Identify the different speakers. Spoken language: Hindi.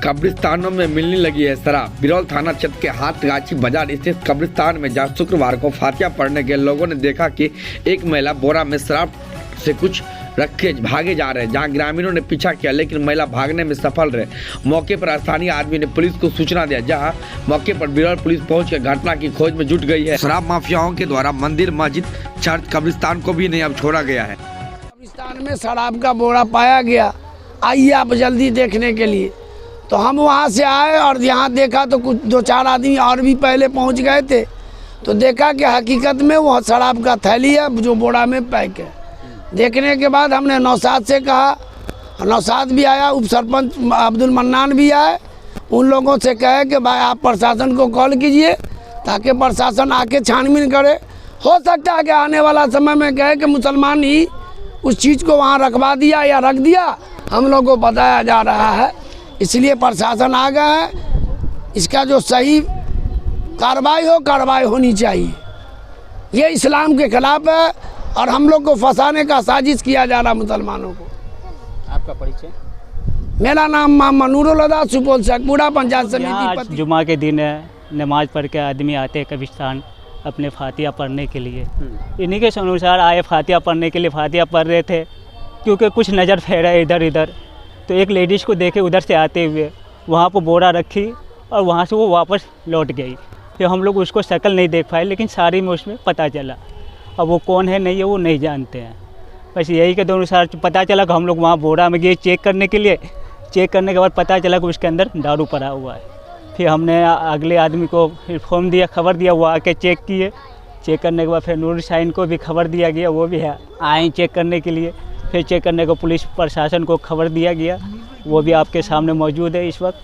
Speaker 1: कब्रिस्तानों में मिलने लगी है शराब। बिरौल थाना क्षेत्र के हाथगाछी बाजार स्थित कब्रिस्तान में जहां शुक्रवार को फातिया पढ़ने गए लोगों ने देखा कि एक महिला बोरा में शराब से कुछ रखे भागे जा रहे हैं। जहां ग्रामीणों ने पीछा किया लेकिन महिला भागने में सफल रहे। मौके पर स्थानीय आदमी ने पुलिस को सूचना दिया, जहां मौके पर बिरौल पुलिस पहुंचकर घटना की खोज में जुट गई है। शराब माफियाओं के द्वारा मंदिर, मस्जिद, चर्च, कब्रिस्तान को भी नहीं अब छोड़ा गया है।
Speaker 2: कब्रिस्तान में शराब का बोरा पाया गया, आइए आप जल्दी देखने के लिए। तो हम वहाँ से आए और यहाँ देखा तो कुछ 2-4 आदमी और भी पहले पहुँच गए थे। तो देखा कि हकीकत में वो शराब का थैली है जो बोरा में पैक है। देखने के बाद हमने नौशाद से कहा, नौशाद भी आया, उप सरपंच अब्दुल मन्नान भी आए। उन लोगों से कहे कि भाई आप प्रशासन को कॉल कीजिए ताकि प्रशासन आके छानबीन करे। हो सकता है कि आने वाला समय में कहे कि मुसलमान ही उस चीज़ को वहाँ रखवा दिया या रख दिया, हम लोग को बताया जा रहा है। इसलिए प्रशासन आ गया है। इसका जो सही कार्रवाई होनी चाहिए। ये इस्लाम के खिलाफ है और हम लोग को फंसाने का साजिश किया जा रहा मुसलमानों को।
Speaker 3: आपका परिचय?
Speaker 2: मेरा नाम मोहम्मद नूरुल हुदा, सुपौल शेखपुरा पंचायत समिति।
Speaker 3: जुमा के दिन नमाज पढ़ के आदमी आते हैं कब्रिस्तान अपने फातिया पढ़ने के लिए। इन्हीं के अनुसार आए फातिया पढ़ने के लिए। फातिया पढ़ रहे थे क्योंकि कुछ नज़र फेरा इधर इधर, तो एक लेडीज़ को देखे उधर से आते हुए, वहाँ पर बोरा रखी और वहाँ से वो वापस लौट गई। फिर हम लोग उसको शक्ल नहीं देख पाए लेकिन सारी में उसमें पता चला। अब वो कौन है नहीं है वो नहीं जानते हैं। बस यही के अनुसार पता चला कि हम लोग वहाँ बोरा में गए चेक करने के लिए। चेक करने के बाद पता चला कि उसके अंदर दारू पड़ा हुआ है। फिर हमने अगले आदमी को इन्फॉर्म दिया, खबर दिया, वो आके चेक किए। चेक करने के बाद फिर नूर शाहीन को भी खबर दिया गया, वो भी है आए चेक करने के लिए। फिर चेक करने को पुलिस प्रशासन को खबर दिया गया, वो भी आपके सामने मौजूद है इस वक्त।